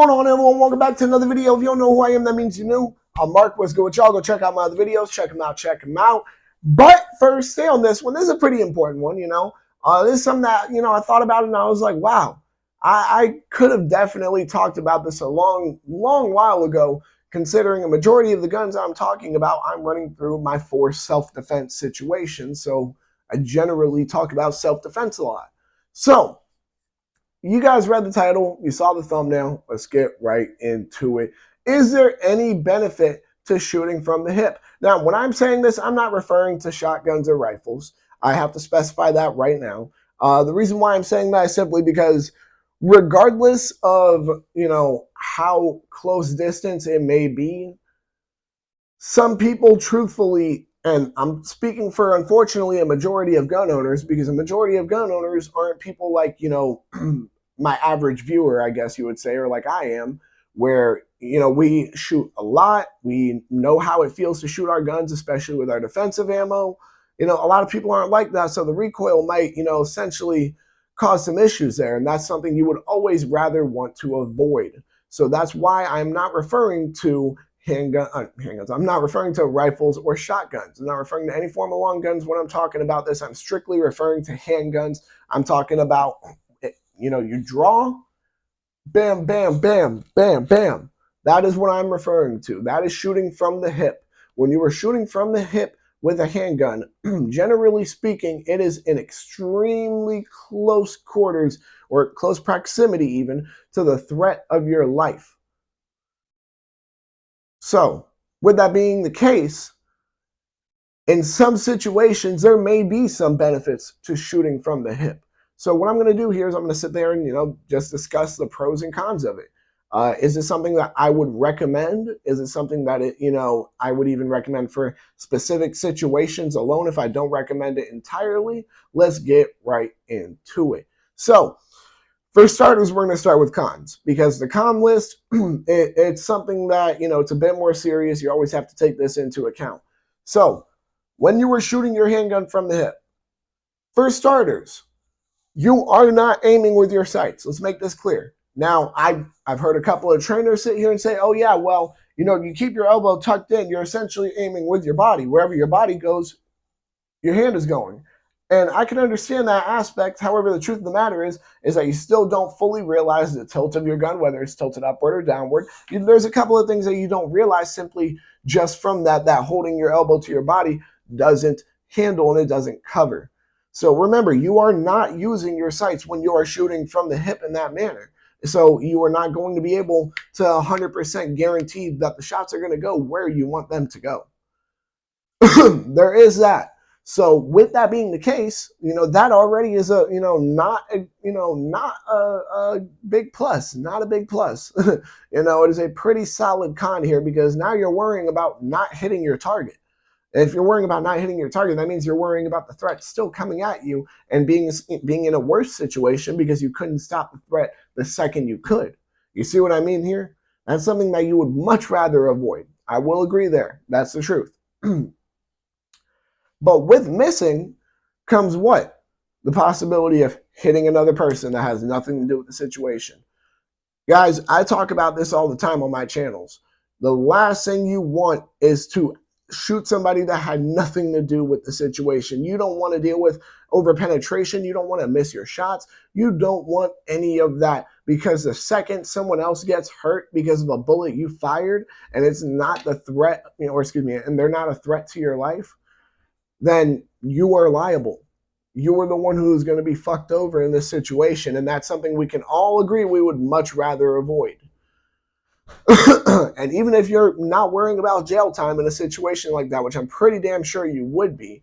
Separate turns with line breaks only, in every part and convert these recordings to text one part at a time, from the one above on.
Going on, everyone? Welcome back to another video. If you don't know who I am, that means you're new. I'm Mark. What's good with y'all? Go check out my other videos. Check them out. Check them out. But first, stay on this one. This is a pretty important one, This is something that, I thought about it and I was like, wow, I could have definitely talked about this a long while ago, considering a majority of the guns I'm talking about, I'm running through my 4 self-defense situations. So I generally talk about self-defense a lot. So, you guys read the title, you saw the thumbnail, let's get right into it. Is there any benefit to shooting from the hip? Now, when I'm saying this, I'm not referring to shotguns or rifles. I have to specify that right now. The reason why I'm saying that is simply because regardless of, how close distance it may be, some people truthfully, and I'm speaking for, unfortunately, a majority of gun owners, because a majority of gun owners aren't people like, my average viewer, I guess you would say, or like I am, where, we shoot a lot. We know how it feels to shoot our guns, especially with our defensive ammo. A lot of people aren't like that. So the recoil might, essentially cause some issues there. And that's something you would always rather want to avoid. So that's why I'm not referring to handguns. I'm not referring to rifles or shotguns. I'm not referring to any form of long guns when I'm talking about this. I'm strictly referring to handguns. I'm talking about, you draw, bam, bam, bam, bam, bam. That is what I'm referring to. That is shooting from the hip. When you are shooting from the hip with a handgun, generally speaking, it is in extremely close quarters or close proximity even to the threat of your life. So, with that being the case, in some situations, there may be some benefits to shooting from the hip. So what I'm going to do here is I'm going to sit there and, just discuss the pros and cons of it. Is it something that I would recommend? Is it something that, I would even recommend for specific situations alone if I don't recommend it entirely? Let's get right into it. So, for starters, we're going to start with cons, because the con list, it's something that, it's a bit more serious. You always have to take this into account. So, when you were shooting your handgun from the hip, for starters, you are not aiming with your sights. Let's make this clear. Now, I've heard a couple of trainers sit here and say, oh yeah, well, you keep your elbow tucked in, you're essentially aiming with your body. Wherever your body goes, your hand is going. And I can understand that aspect. However, the truth of the matter is that you still don't fully realize the tilt of your gun, whether it's tilted upward or downward. There's a couple of things that you don't realize simply just from that holding your elbow to your body doesn't handle and it doesn't cover. So remember, you are not using your sights when you are shooting from the hip in that manner. So you are not going to be able to 100% guarantee that the shots are going to go where you want them to go. There is that. So with that being the case, that already is not a big plus, not a big plus. It is a pretty solid con here, because now you're worrying about not hitting your target. If you're worrying about not hitting your target, that means you're worrying about the threat still coming at you and being in a worse situation because you couldn't stop the threat the second you could. You see what I mean here? That's something that you would much rather avoid. I will agree there. That's the truth. But with missing comes what? The possibility of hitting another person that has nothing to do with the situation. Guys, I talk about this all the time on my channels. The last thing you want is to shoot somebody that had nothing to do with the situation. You don't want to deal with over-penetration. You don't want to miss your shots. You don't want any of that, because the second someone else gets hurt because of a bullet you fired and it's not the threat, and they're not a threat to your life, then you are liable. You are the one who's going to be fucked over in this situation, and that's something we can all agree we would much rather avoid. And even if you're not worrying about jail time in a situation like that, which I'm pretty damn sure you would be,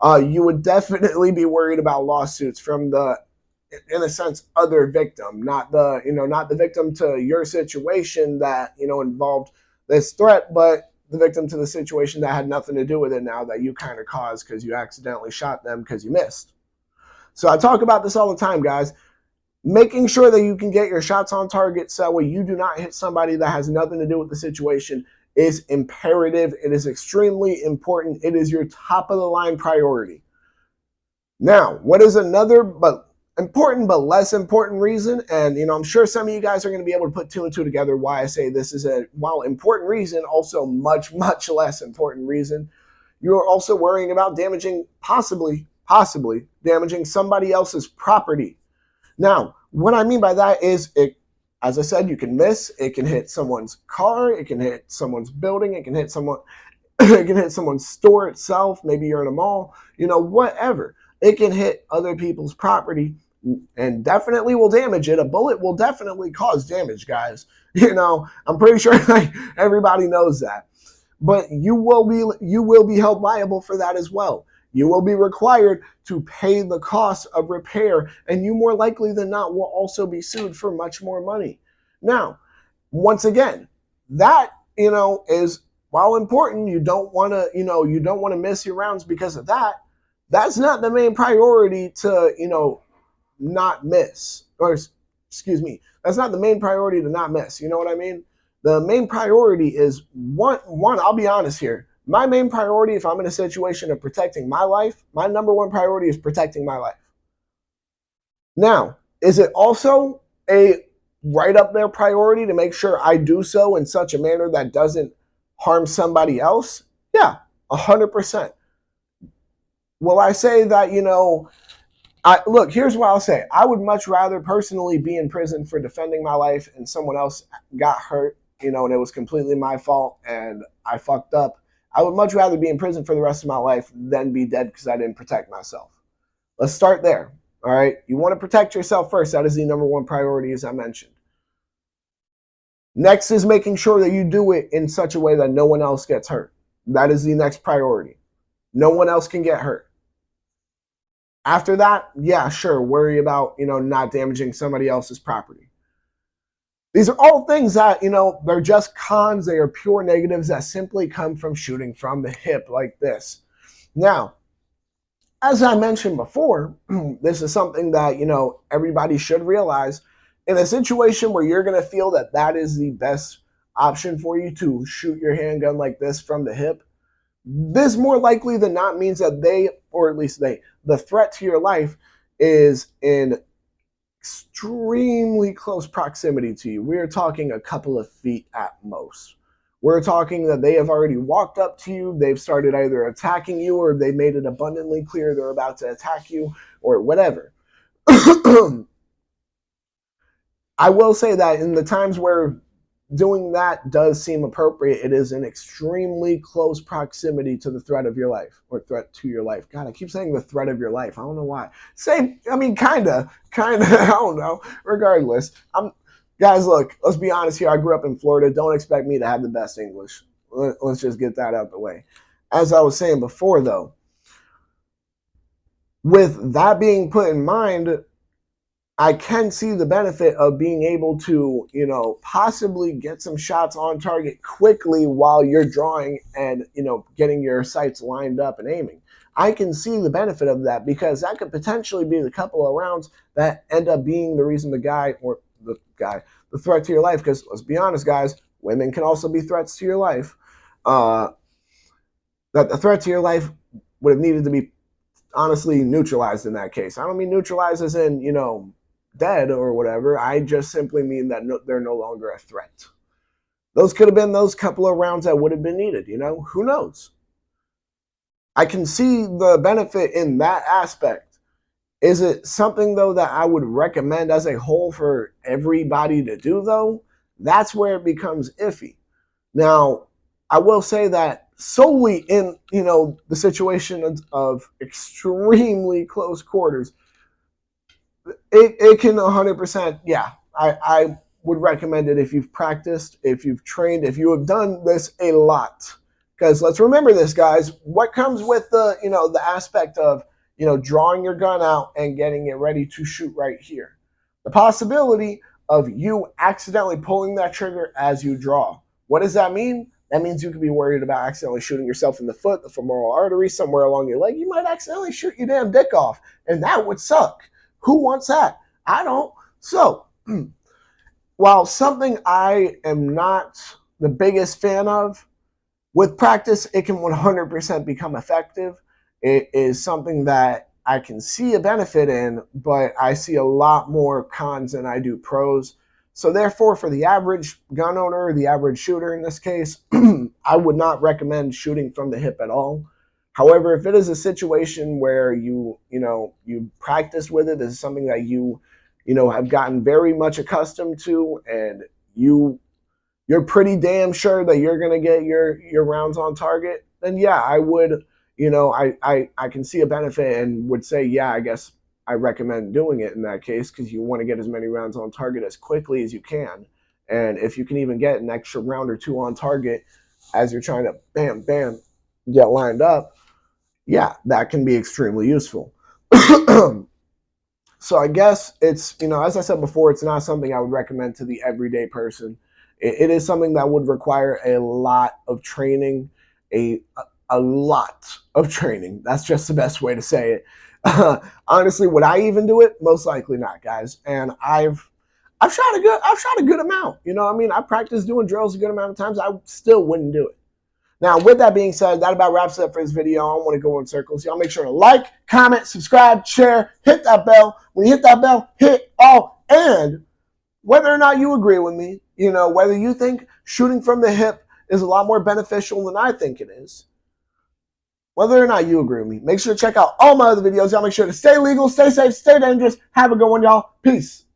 you would definitely be worried about lawsuits from the, in a sense, other victim, not the victim to your situation that, involved this threat, but the victim to the situation that had nothing to do with it now that you kind of caused because you accidentally shot them because you missed. So I talk about this all the time, guys. Making sure that you can get your shots on target so that way you do not hit somebody that has nothing to do with the situation is imperative. It is extremely important. It is your top of the line priority. Now, what is another, but important but less important reason, and I'm sure some of you guys are going to be able to put two and two together why I say this is a, while important reason, also much less important reason. You're also worrying about possibly damaging somebody else's property. Now, what I mean by that is, it, as I said, you can miss. It can hit someone's car. It can hit someone's building. It can hit someone. It can hit someone's store itself. Maybe you're in a mall. Whatever. It can hit other people's property and definitely will damage it. A bullet will definitely cause damage, guys. I'm pretty sure like everybody knows that. But you will be held liable for that as well. You will be required to pay the cost of repair, and you more likely than not will also be sued for much more money. Now, once again, that is, while important, you don't want to miss your rounds because of that. That's not the main priority to not miss, or excuse me, that's not the main priority to not miss. You know what I mean? The main priority is one. I'll be honest here. My main priority, if I'm in a situation of protecting my life, my number one priority is protecting my life. Now, is it also a right up there priority to make sure I do so in such a manner that doesn't harm somebody else? Yeah, 100%. Will I say that, look, here's what I'll say. I would much rather personally be in prison for defending my life and someone else got hurt, and it was completely my fault and I fucked up. I would much rather be in prison for the rest of my life than be dead because I didn't protect myself. Let's start there. All right. You want to protect yourself first. That is the number one priority, as I mentioned. Next is making sure that you do it in such a way that no one else gets hurt. That is the next priority. No one else can get hurt. After that, yeah, sure, worry about, not damaging somebody else's property. These are all things that, they're just cons. They are pure negatives that simply come from shooting from the hip like this. Now, as I mentioned before, this is something that, everybody should realize. In a situation where you're going to feel that that is the best option for you to shoot your handgun like this from the hip, this more likely than not means that the threat to your life is in extremely close proximity to you. We are talking a couple of feet at most. We're talking that they have already walked up to you. They've started either attacking you or they made it abundantly clear they're about to attack you or whatever. I will say that in the times where doing that does seem appropriate, it is in extremely close proximity to the threat of your life or threat to your life. God, I keep saying the threat of your life. I don't know why. Kinda, I don't know. Regardless, guys, look, let's be honest here. I grew up in Florida. Don't expect me to have the best English. Let's just get that out the way. As I was saying before, though, with that being put in mind, I can see the benefit of being able to, possibly get some shots on target quickly while you're drawing and, getting your sights lined up and aiming. I can see the benefit of that because that could potentially be the couple of rounds that end up being the reason the threat to your life. Because let's be honest, guys, women can also be threats to your life. That the threat to your life would have needed to be honestly neutralized in that case. I don't mean neutralized as in, dead or whatever. I just simply mean that they're no longer a threat. Those could have been those couple of rounds that would have been needed. Who knows? I can see the benefit in that aspect. Is it something, though, that I would recommend as a whole for everybody to do, though? That's where it becomes iffy. Now, I will say that solely in, the situation of extremely close quarters, it can 100%, yeah, I would recommend it if you've practiced, if you've trained, if you have done this a lot. Because let's remember this, guys, what comes with the aspect of, drawing your gun out and getting it ready to shoot right here. The possibility of you accidentally pulling that trigger as you draw. What does that mean? That means you could be worried about accidentally shooting yourself in the foot, the femoral artery, somewhere along your leg. You might accidentally shoot your damn dick off, and that would suck. Who wants that? I don't. So, while something I am not the biggest fan of, with practice, it can 100% become effective. It is something that I can see a benefit in, but I see a lot more cons than I do pros. So therefore, for the average gun owner, the average shooter in this case, I would not recommend shooting from the hip at all. However, if it is a situation where you practice with it, this is something that you have gotten very much accustomed to, and you're pretty damn sure that you're going to get your rounds on target, then yeah, I would, I can see a benefit and would say, yeah, I guess I recommend doing it in that case, because you want to get as many rounds on target as quickly as you can. And if you can even get an extra round or two on target as you're trying to bam, bam, get lined up, yeah, that can be extremely useful. So I guess it's, as I said before, it's not something I would recommend to the everyday person. It is something that would require a lot of training, a lot of training. That's just the best way to say it. Honestly, would I even do it? Most likely not, guys. And I've shot a good amount. I practiced doing drills a good amount of times. I still wouldn't do it. Now, with that being said, that about wraps it up for this video. I don't want to go in circles. Y'all make sure to like, comment, subscribe, share, hit that bell. When you hit that bell, hit all. And whether or not you agree with me, whether you think shooting from the hip is a lot more beneficial than I think it is, whether or not you agree with me, make sure to check out all my other videos. Y'all make sure to stay legal, stay safe, stay dangerous. Have a good one, y'all. Peace.